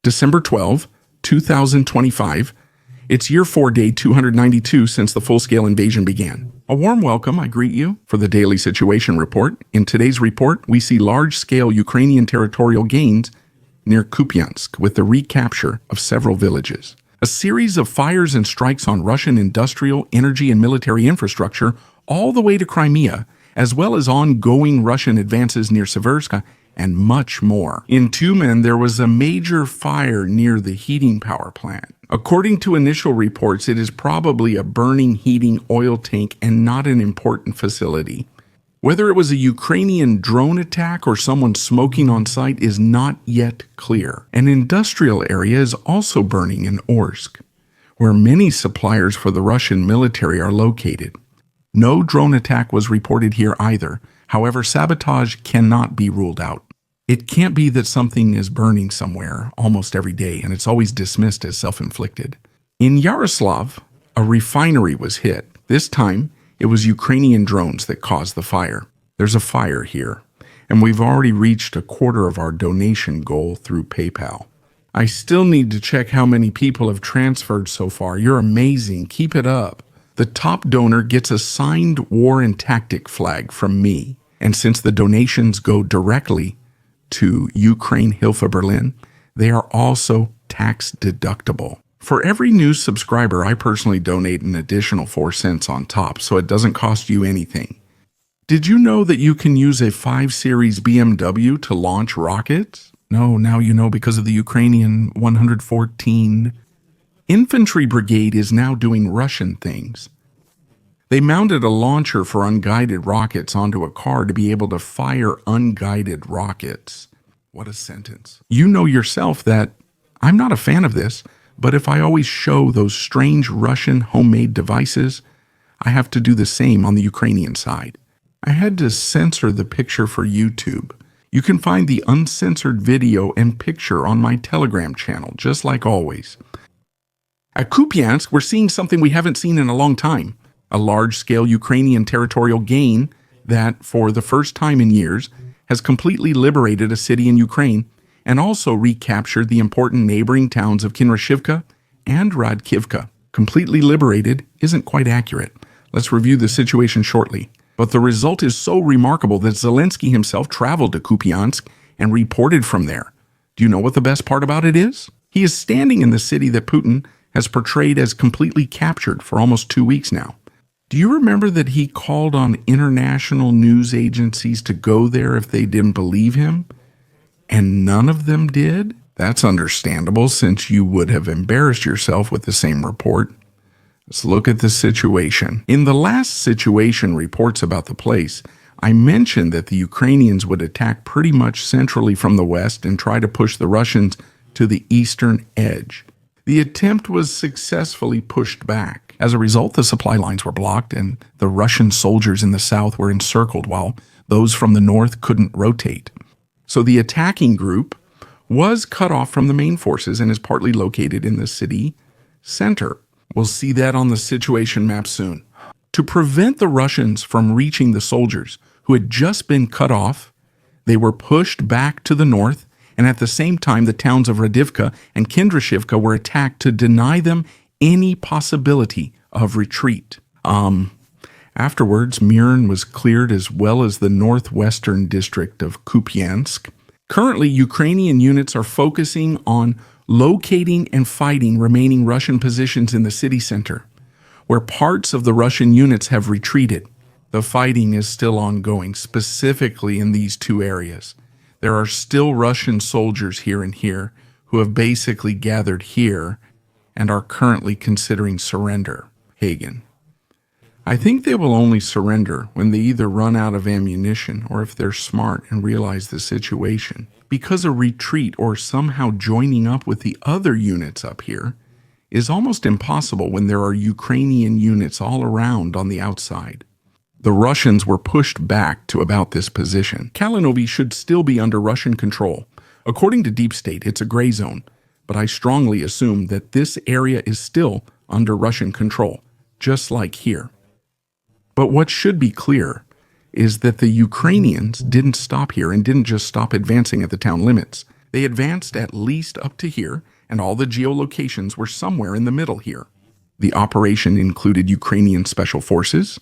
December 12, 2025. It's year 4, day 292 since the full-scale invasion began. A warm welcome, I greet you, for the Daily Situation Report. In today's report, we see large-scale Ukrainian territorial gains near Kupiansk with the recapture of several villages. A series of fires and strikes on Russian industrial, energy, and military infrastructure all the way to Crimea, as well as ongoing Russian advances near Siversk, and much more. In Tumen, there was a major fire near the heating power plant. According to initial reports, it is probably a burning heating oil tank and not an important facility. Whether it was a Ukrainian drone attack or someone smoking on site is not yet clear. An industrial area is also burning in Orsk, where many suppliers for the Russian military are located. No drone attack was reported here either. However, sabotage cannot be ruled out. It can't be that something is burning somewhere almost every day, and it's always dismissed as self-inflicted. In Yaroslav, a refinery was hit. This time, it was Ukrainian drones that caused the fire. There's a fire here, and we've already reached a quarter of our donation goal through PayPal. I still need to check how many people have transferred so far. You're amazing. Keep it up. The top donor gets a signed war and tactic flag from me. And since the donations go directly to Ukraine Hilfe Berlin, they are also tax deductible. For every new subscriber, I personally donate an additional 4 cents on top, so it doesn't cost you anything. Did you know that you can use a 5 Series BMW to launch rockets? No, now you know because of the Ukrainian 114 Infantry Brigade is now doing Russian things. They mounted a launcher for unguided rockets onto a car to be able to fire unguided rockets. What a sentence. You know yourself that I'm not a fan of this, but if I always show those strange Russian homemade devices, I have to do the same on the Ukrainian side. I had to censor the picture for YouTube. You can find the uncensored video and picture on my Telegram channel, just like always. At Kupiansk, we're seeing something we haven't seen in a long time. A large-scale Ukrainian territorial gain that, for the first time in years, has completely liberated a city in Ukraine and also recaptured the important neighboring towns of Kinrashivka and Radkivka. Completely liberated isn't quite accurate. Let's review the situation shortly. But the result is so remarkable that Zelensky himself traveled to Kupiansk and reported from there. Do you know what the best part about it is? He is standing in the city that Putin has portrayed as completely captured for almost 2 weeks now. Do you remember that he called on international news agencies to go there if they didn't believe him? And none of them did? That's understandable, since you would have embarrassed yourself with the same report. Let's look at the situation. In the last situation reports about the place, I mentioned that the Ukrainians would attack pretty much centrally from the west and try to push the Russians to the eastern edge. The attempt was successfully pushed back. As a result, the supply lines were blocked and the Russian soldiers in the south were encircled while those from the north couldn't rotate. So the attacking group was cut off from the main forces and is partly located in the city center. We'll see that on the situation map soon. To prevent the Russians from reaching the soldiers who had just been cut off, they were pushed back to the north, and at the same time the towns of Radivka and Kindrashivka were attacked to deny them any possibility of retreat. Afterwards, Mirn was cleared, as well as the northwestern district of Kupiansk. Currently, Ukrainian units are focusing on locating and fighting remaining Russian positions in the city center, where parts of the Russian units have retreated. The fighting is still ongoing, specifically in these 2 areas. There are still Russian soldiers here and here who have basically gathered here and are currently considering surrender. Hagen. I think they will only surrender when they either run out of ammunition or if they're smart and realize the situation. Because a retreat or somehow joining up with the other units up here is almost impossible when there are Ukrainian units all around on the outside. The Russians were pushed back to about this position. Kalinovi should still be under Russian control. According to Deep State, it's a gray zone, but I strongly assume that this area is still under Russian control, just like here. But what should be clear is that the Ukrainians didn't stop here and didn't just stop advancing at the town limits. They advanced at least up to here, and all the geolocations were somewhere in the middle here. The operation included Ukrainian Special Forces,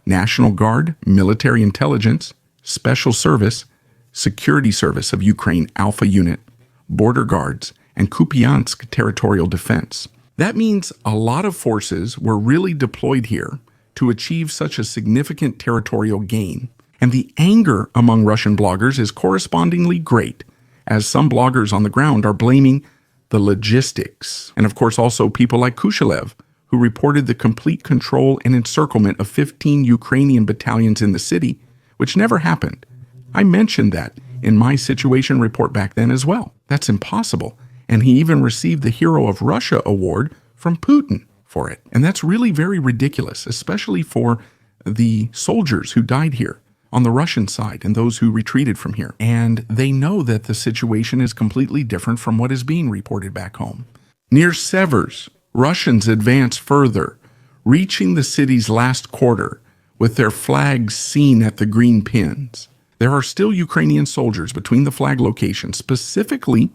National Guard, Military Intelligence, Special Service, Security Service of Ukraine Alpha Unit, Border Guards, and Kupiansk Territorial Defense. That means a lot of forces were really deployed here to achieve such a significant territorial gain. And the anger among Russian bloggers is correspondingly great, as some bloggers on the ground are blaming the logistics. And of course also people like Kushalev, who reported the complete control and encirclement of 15 Ukrainian battalions in the city, which never happened. I mentioned that in my situation report back then as well. That's impossible. And he even received the Hero of Russia award from Putin for it. And that's really very ridiculous, especially for the soldiers who died here on the Russian side and those who retreated from here. And they know that the situation is completely different from what is being reported back home. Near Siversk, Russians advance further, reaching the city's last quarter with their flags seen at the green pins. There are still Ukrainian soldiers between the flag locations, specifically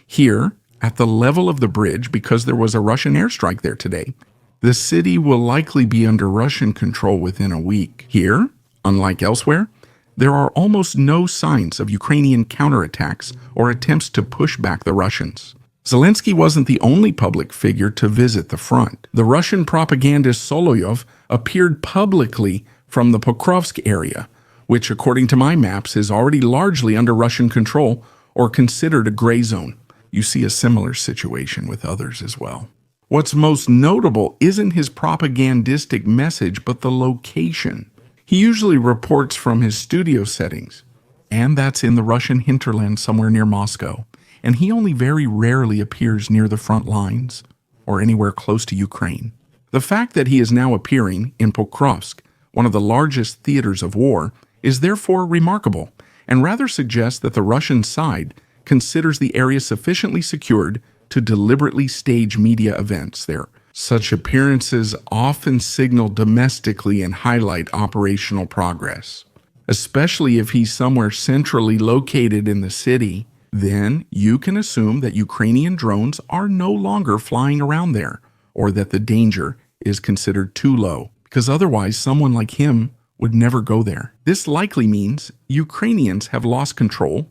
here at the level of the bridge because there was a Russian airstrike there today. The city will likely be under Russian control within a week. Here, unlike elsewhere, there are almost no signs of Ukrainian counterattacks or attempts to push back the Russians. Zelensky wasn't the only public figure to visit the front. The Russian propagandist Solovyov appeared publicly from the Pokrovsk area, which, according to my maps, is already largely under Russian control or considered a gray zone. You see a similar situation with others as well. What's most notable isn't his propagandistic message, but the location. He usually reports from his studio settings, and that's in the Russian hinterland somewhere near Moscow. And he only very rarely appears near the front lines or anywhere close to Ukraine. The fact that he is now appearing in Pokrovsk, one of the largest theaters of war, is therefore remarkable, and rather suggests that the Russian side considers the area sufficiently secured to deliberately stage media events there. Such appearances often signal domestically and highlight operational progress. Especially if he's somewhere centrally located in the city, then you can assume that Ukrainian drones are no longer flying around there, or that the danger is considered too low, because otherwise someone like him would never go there. This likely means Ukrainians have lost control,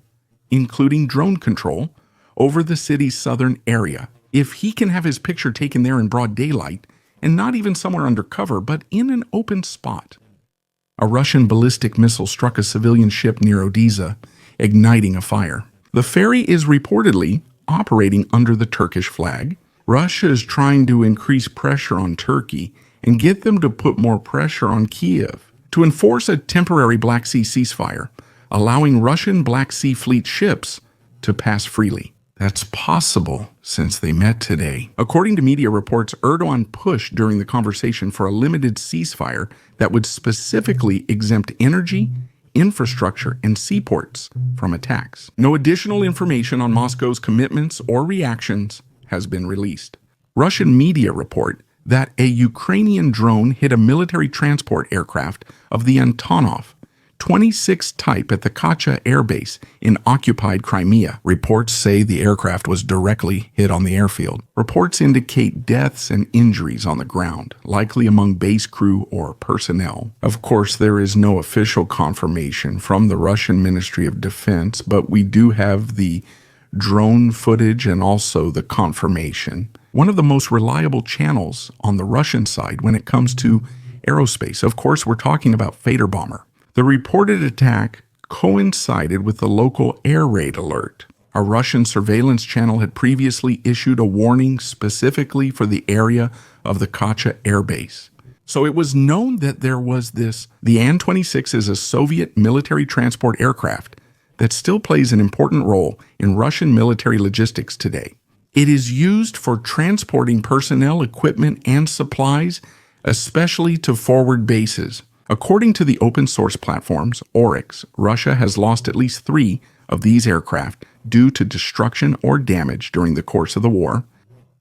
including drone control, over the city's southern area. If he can have his picture taken there in broad daylight, and not even somewhere undercover, but in an open spot. A Russian ballistic missile struck a civilian ship near Odessa, igniting a fire. The ferry is reportedly operating under the Turkish flag. Russia is trying to increase pressure on Turkey and get them to put more pressure on Kiev to enforce a temporary Black Sea ceasefire, allowing Russian Black Sea Fleet ships to pass freely. That's possible since they met today. According to media reports, Erdogan pushed during the conversation for a limited ceasefire that would specifically exempt energy, infrastructure, and seaports from attacks. No additional information on Moscow's commitments or reactions has been released. Russian media report that a Ukrainian drone hit a military transport aircraft of the Antonov 26 type at the Kacha Airbase in occupied Crimea. Reports say the aircraft was directly hit on the airfield. Reports indicate deaths and injuries on the ground, likely among base crew or personnel. Of course, there is no official confirmation from the Russian Ministry of Defense, but we do have the drone footage and also the confirmation. One of the most reliable channels on the Russian side when it comes to aerospace. Of course, we're talking about Fader bomber. The reported attack coincided with the local air raid alert. A Russian surveillance channel had previously issued a warning specifically for the area of the Kacha Airbase. So it was known that there was this. The An-26 is a Soviet military transport aircraft that still plays an important role in Russian military logistics today. It is used for transporting personnel, equipment, and supplies, especially to forward bases. According to the open source platforms, Oryx, Russia has lost at least 3 of these aircraft due to destruction or damage during the course of the war.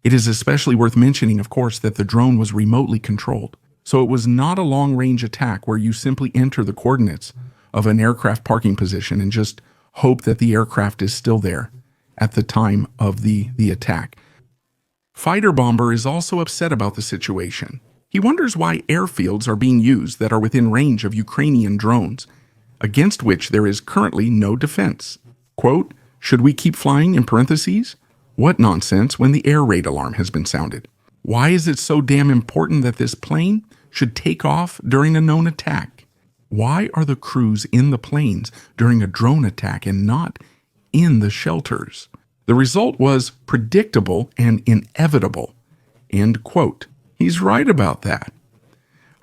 It is especially worth mentioning, of course, that the drone was remotely controlled. So it was not a long-range attack where you simply enter the coordinates of an aircraft parking position and just hope that the aircraft is still there. at the time of the attack. Fighter Bomber is also upset about the situation. He wonders why airfields are being used that are within range of Ukrainian drones, against which there is currently no defense. Quote, should we keep flying in parentheses? What nonsense when the air raid alarm has been sounded. Why is it so damn important that this plane should take off during a known attack? Why are the crews in the planes during a drone attack and not in the shelters? The result was predictable and inevitable. End quote. He's right about that.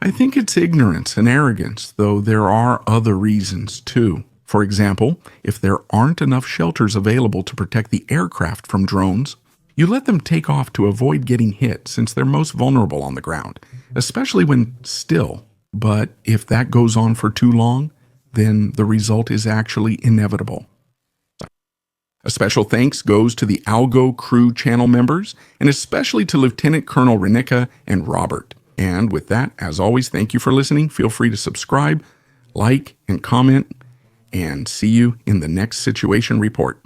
I think it's ignorance and arrogance, though there are other reasons too. For example, if there aren't enough shelters available to protect the aircraft from drones, you let them take off to avoid getting hit since they're most vulnerable on the ground, especially when still. But if that goes on for too long, then the result is actually inevitable. A special thanks goes to the Algo crew channel members, and especially to Lieutenant Colonel Renica and Robert. And with that, as always, thank you for listening. Feel free to subscribe, like, and comment, and see you in the next situation report.